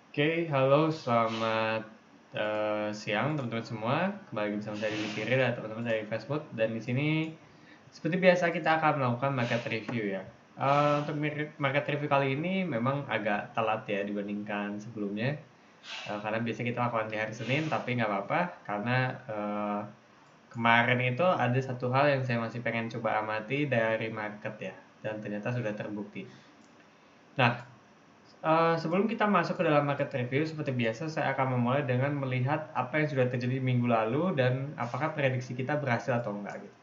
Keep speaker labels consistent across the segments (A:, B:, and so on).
A: Oke, halo, selamat siang teman-teman semua. Kembali bersama saya di Kiri dan teman-teman dari Facebook. Dan di sini seperti biasa kita akan melakukan market review ya. Untuk market review kali ini memang agak telat ya dibandingkan sebelumnya. Karena biasa kita lakukan di hari Senin, tapi nggak apa-apa karena kemarin itu ada satu hal yang saya masih pengen coba amati dari market ya, dan ternyata sudah terbukti. Nah, sebelum kita masuk ke dalam market review, seperti biasa saya akan memulai dengan melihat apa yang sudah terjadi minggu lalu dan apakah prediksi kita berhasil atau enggak gitu.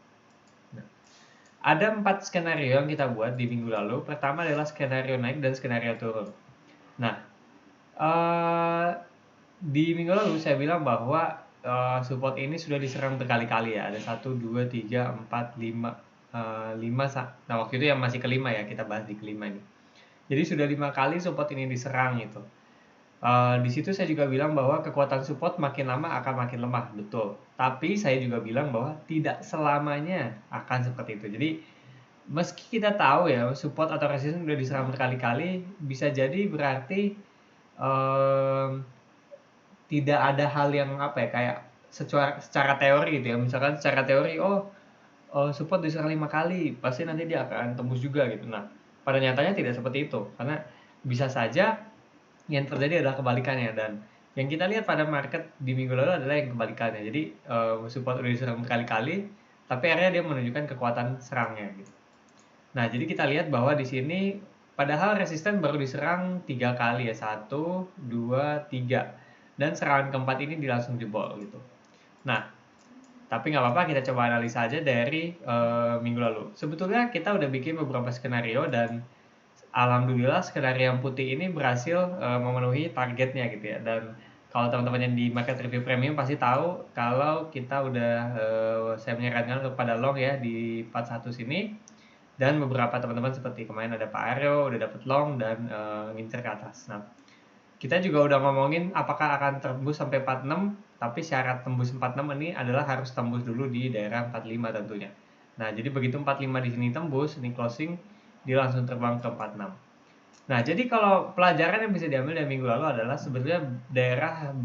A: Nah, ada 4 skenario yang kita buat di minggu lalu. Pertama adalah skenario naik dan skenario turun. Nah, eh, di minggu lalu saya bilang bahwa support ini sudah diserang berkali-kali ya. Ada 1, 2, 3, 4, 5, 5. Nah, waktu itu yang masih kelima ya, kita bahas di kelima ini. Jadi sudah 5 kali support ini diserang gitu. Di situ saya juga bilang bahwa kekuatan support makin lama akan makin lemah, betul. Tapi saya juga bilang bahwa tidak selamanya akan seperti itu. Jadi meski kita tahu ya support atau resistance udah diserang berkali-kali, bisa jadi berarti em, tidak ada hal yang apa ya kayak secara teori gitu ya. Misalkan secara teori, support diserang 5 kali, pasti nanti dia akan tembus juga gitu. Nah, pada nyatanya tidak seperti itu, karena bisa saja yang terjadi adalah kebalikannya, dan yang kita lihat pada market di minggu lalu adalah yang kebalikannya. Jadi support udah diserang berkali-kali, tapi akhirnya dia menunjukkan kekuatan serangnya gitu. Nah, jadi kita lihat bahwa di sini padahal resisten baru diserang 3 kali ya, 1, 2, 3, dan serangan keempat ini langsung jebol gitu. Nah, tapi nggak apa-apa, kita coba analisa aja dari minggu lalu. Sebetulnya kita udah bikin beberapa skenario dan alhamdulillah skenario yang putih ini berhasil memenuhi targetnya gitu ya. Dan kalau teman-teman yang di market review premium pasti tahu kalau kita udah saya menyarankan kepada long ya di 41 sini, dan beberapa teman-teman seperti kemarin ada Pak Aryo udah dapet long dan ngincer ke atas. Nah, kita juga udah ngomongin apakah akan tembus sampai 46, tapi syarat tembus 46 ini adalah harus tembus dulu di daerah 45 tentunya. Nah, jadi begitu 45 di sini tembus, ini closing, dia langsung terbang ke 46. Nah, jadi kalau pelajaran yang bisa diambil dari minggu lalu adalah sebetulnya daerah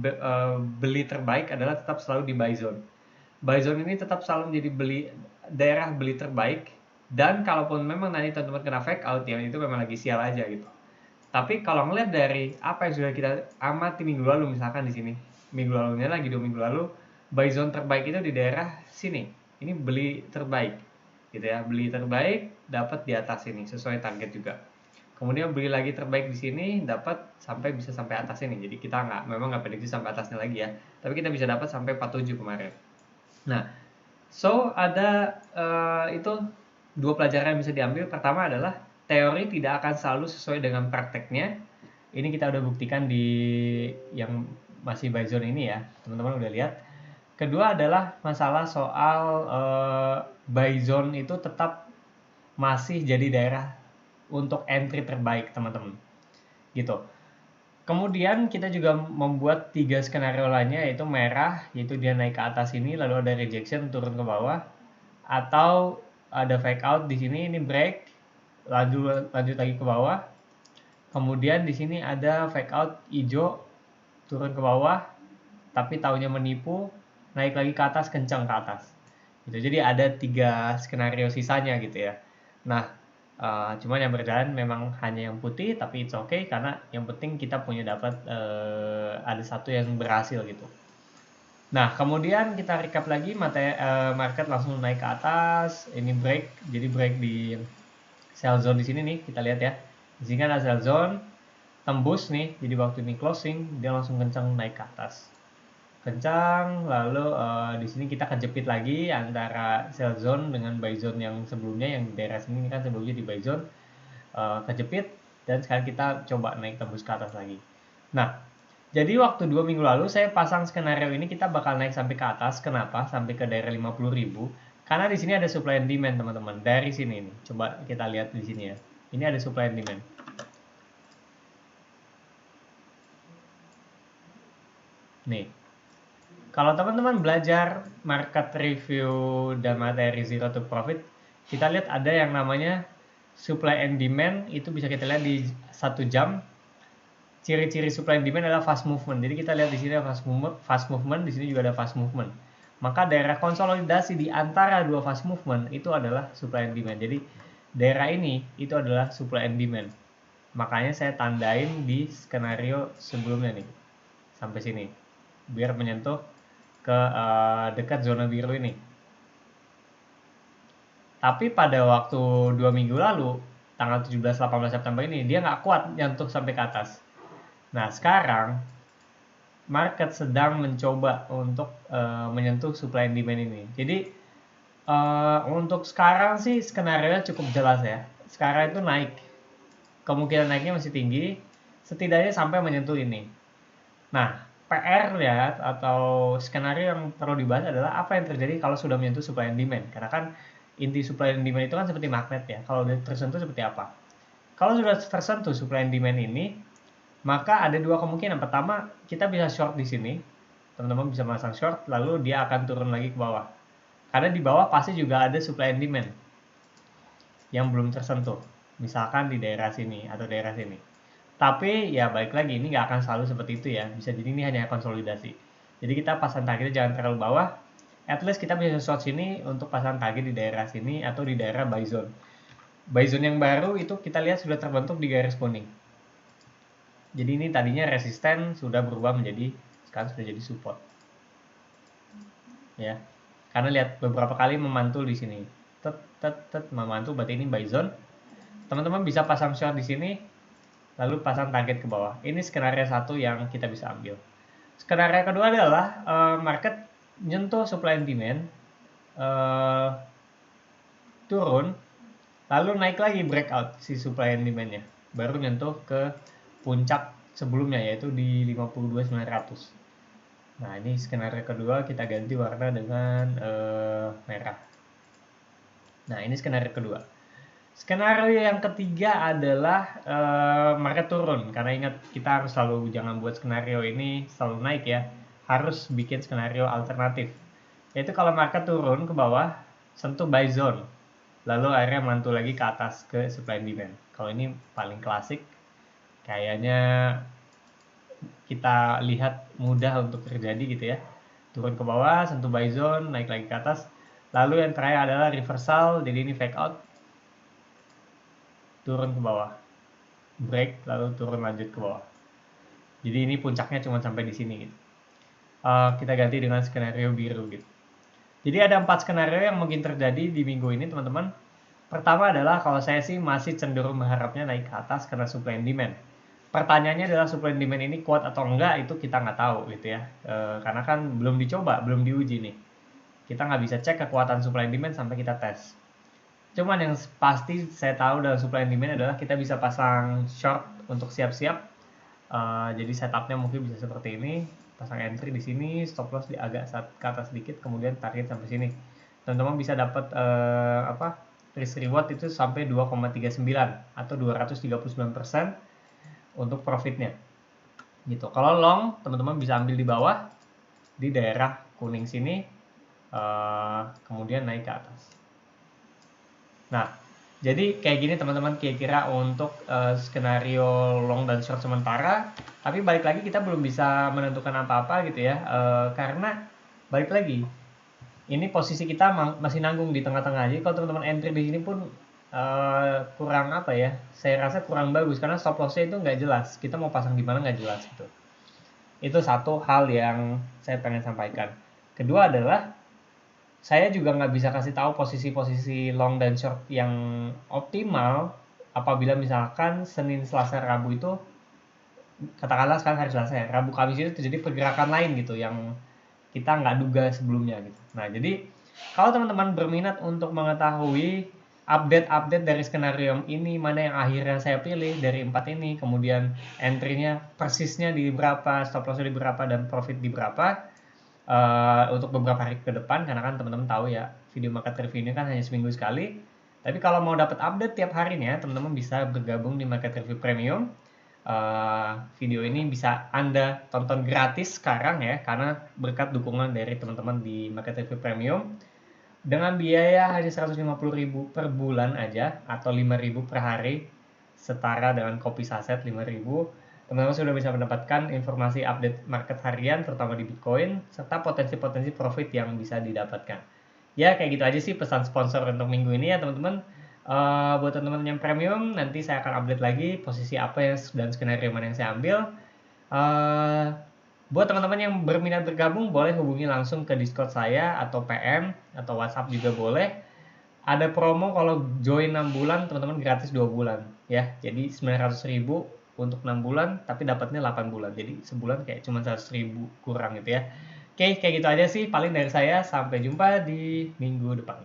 A: beli terbaik adalah tetap selalu di buy zone. Buy zone ini tetap selalu menjadi daerah beli terbaik, dan kalaupun memang nanti teman-teman kena fake out ya, itu memang lagi sial aja gitu. Tapi kalau ngeliat dari apa yang sudah kita amati minggu lalu, misalkan di sini, minggu lalunya lagi 2 minggu lalu, buy zone terbaik itu di daerah sini. Ini beli terbaik, gitu ya. Beli terbaik dapat di atas ini sesuai target juga. Kemudian beli lagi terbaik di sini dapat bisa sampai atas ini. Jadi kita memang nggak prediksi sampai atasnya lagi ya. Tapi kita bisa dapat sampai 47 kemarin. Nah, so ada itu dua pelajaran yang bisa diambil. Pertama adalah teori tidak akan selalu sesuai dengan prakteknya. Ini kita udah buktikan di yang masih buy zone ini ya, teman-teman udah lihat. Kedua adalah masalah soal buy zone itu tetap masih jadi daerah untuk entry terbaik teman-teman, gitu. Kemudian kita juga membuat 3 skenario lainnya, yaitu merah, yaitu dia naik ke atas ini lalu ada rejection turun ke bawah, atau ada fake out di sini, ini break lanjut lagi ke bawah. Kemudian di sini ada fake out hijau turun ke bawah tapi taunya menipu, naik lagi ke atas, kencang ke atas gitu. Jadi ada 3 skenario sisanya gitu ya. Nah, cuman yang berjalan memang hanya yang putih, tapi it's okay karena yang penting kita punya dapat ada satu yang berhasil gitu. Nah, kemudian kita recap lagi, market langsung naik ke atas, ini break, jadi break di sell zone di sini nih, kita lihat ya. Di sini kan ada sell zone, tembus nih, jadi waktu ini closing, dia langsung kencang naik ke atas. Kencang, lalu di sini kita kejepit lagi antara sell zone dengan buy zone yang sebelumnya, yang di daerah sini kan sebelumnya di buy zone, kejepit, dan sekarang kita coba naik tembus ke atas lagi. Nah, jadi waktu 2 minggu lalu saya pasang skenario ini kita bakal naik sampai ke atas. Kenapa? Sampai ke daerah 50.000. Karena di sini ada supply and demand, teman-teman. Dari sini nih. Coba kita lihat di sini ya. Ini ada supply and demand. Nih. Kalau teman-teman belajar market review dan materi zero to profit, kita lihat ada yang namanya supply and demand, itu bisa kita lihat di 1 jam. ciri-ciri supply and demand adalah fast movement. Jadi kita lihat di sini ada fast movement, di sini juga ada fast movement. Maka daerah konsolidasi di antara dua fast movement itu adalah supply and demand. Jadi daerah ini itu adalah supply and demand. Makanya saya tandain di skenario sebelumnya nih, sampai sini, biar menyentuh ke dekat zona biru ini. Tapi pada waktu 2 minggu lalu, tanggal 17-18 September ini, dia nggak kuat nyentuh sampai ke atas. Nah, sekarang market sedang mencoba untuk menyentuh supply and demand ini. Jadi, untuk sekarang sih skenario cukup jelas ya. Sekarang itu naik. Kemungkinan naiknya masih tinggi, setidaknya sampai menyentuh ini. Nah, PR ya, atau skenario yang perlu dibahas adalah apa yang terjadi kalau sudah menyentuh supply and demand. Karena kan inti supply and demand itu kan seperti magnet ya. Kalau udah tersentuh seperti apa? Kalau sudah tersentuh supply and demand ini, maka ada dua kemungkinan. Pertama, kita bisa short di sini. Teman-teman bisa masang short, lalu dia akan turun lagi ke bawah. Karena di bawah pasti juga ada supply and demand yang belum tersentuh. Misalkan di daerah sini atau daerah sini. Tapi ya balik lagi, ini nggak akan selalu seperti itu ya. Bisa jadi ini hanya konsolidasi. Jadi kita pasang targetnya jangan terlalu bawah. At least kita bisa short sini untuk pasang target di daerah sini atau di daerah buy zone. Buy zone yang baru itu kita lihat sudah terbentuk di garis kuning. Jadi ini tadinya resisten sudah berubah menjadi, sekarang sudah jadi support. Ya. Karena lihat beberapa kali memantul di sini. Memantul, berarti ini buy zone. Teman-teman bisa pasang short di sini, lalu pasang target ke bawah. Ini skenario satu yang kita bisa ambil. Skenario kedua adalah market nyentuh supply and demand, turun, lalu naik lagi breakout si supply and demand-nya. Baru nyentuh ke puncak sebelumnya, yaitu di 52.900. Nah, ini skenario kedua, kita ganti warna dengan merah. Nah, ini skenario kedua. Skenario yang ketiga adalah market turun. Karena ingat, kita harus selalu jangan buat skenario ini selalu naik ya. Harus bikin skenario alternatif. Yaitu kalau market turun ke bawah, sentuh buy zone. Lalu akhirnya mantul lagi ke atas ke supply and demand. Kalau ini paling klasik, kayaknya kita lihat mudah untuk terjadi gitu ya. Turun ke bawah, sentuh buy zone, naik lagi ke atas. Lalu yang terakhir adalah reversal, jadi ini fake out, turun ke bawah, break, lalu turun lanjut ke bawah. Jadi ini puncaknya cuma sampai di sini gitu. Kita ganti dengan skenario biru gitu. Jadi ada 4 skenario yang mungkin terjadi di minggu ini teman-teman. Pertama adalah kalau saya sih masih cenderung berharapnya naik ke atas karena supply and demand. Pertanyaannya adalah supply and demand ini kuat atau enggak, itu kita nggak tahu gitu ya. Karena kan belum dicoba, belum diuji nih. Kita nggak bisa cek kekuatan supply and demand sampai kita tes. Cuman yang pasti saya tahu dalam supply and demand adalah kita bisa pasang short untuk siap-siap. Jadi setupnya mungkin bisa seperti ini. Pasang entry di sini, stop loss di agak ke atas sedikit, kemudian target sampai sini. Teman-teman bisa dapat risk reward itu sampai 2,39 atau 239% untuk profitnya. Gitu. Kalau long, teman-teman bisa ambil di bawah di daerah kuning sini, kemudian naik ke atas. Nah, jadi kayak gini teman-teman kira-kira untuk skenario long dan short sementara. Tapi balik lagi kita belum bisa menentukan apa-apa gitu ya, karena balik lagi ini posisi kita masih nanggung di tengah-tengah. Jadi kalau teman-teman entry di sini pun kurang apa ya? Saya rasa kurang bagus karena stop loss-nya itu nggak jelas. Kita mau pasang di mana nggak jelas gitu. Itu satu hal yang saya pengen sampaikan. Kedua adalah saya juga nggak bisa kasih tahu posisi-posisi long dan short yang optimal apabila misalkan Senin, Selasa, Rabu itu, katakanlah sekarang hari Selasa ya, Rabu, Kamis itu terjadi pergerakan lain gitu yang kita nggak duga sebelumnya gitu. Nah, jadi kalau teman-teman berminat untuk mengetahui update-update dari skenario ini, mana yang akhirnya saya pilih dari 4 ini, kemudian entry-nya persisnya di berapa, stop loss-nya di berapa, dan profit di berapa, untuk beberapa hari ke depan, karena kan teman-teman tahu ya, video market review ini kan hanya seminggu sekali. Tapi kalau mau dapat update tiap harinya, teman-teman bisa bergabung di Market Review Premium. Video ini bisa Anda tonton gratis sekarang ya, karena berkat dukungan dari teman-teman di Market Review Premium. Dengan biaya hanya 150.000 per bulan aja, atau 5.000 per hari, setara dengan kopi saset 5.000. teman-teman sudah bisa mendapatkan informasi update market harian terutama di Bitcoin serta potensi-potensi profit yang bisa didapatkan. Ya kayak gitu aja sih pesan sponsor untuk minggu ini ya teman-teman. Buat teman-teman yang premium nanti saya akan update lagi posisi apa yang dan skenario mana yang saya ambil. Buat teman-teman yang berminat bergabung boleh hubungi langsung ke Discord saya atau PM atau WhatsApp juga boleh. Ada promo kalau join 6 bulan teman-teman gratis 2 bulan ya. Jadi 900.000 untuk 6 bulan tapi dapatnya 8 bulan. Jadi sebulan kayak cuma 100.000 kurang gitu ya. Oke, kayak gitu aja sih paling dari saya. Sampai jumpa di minggu depan.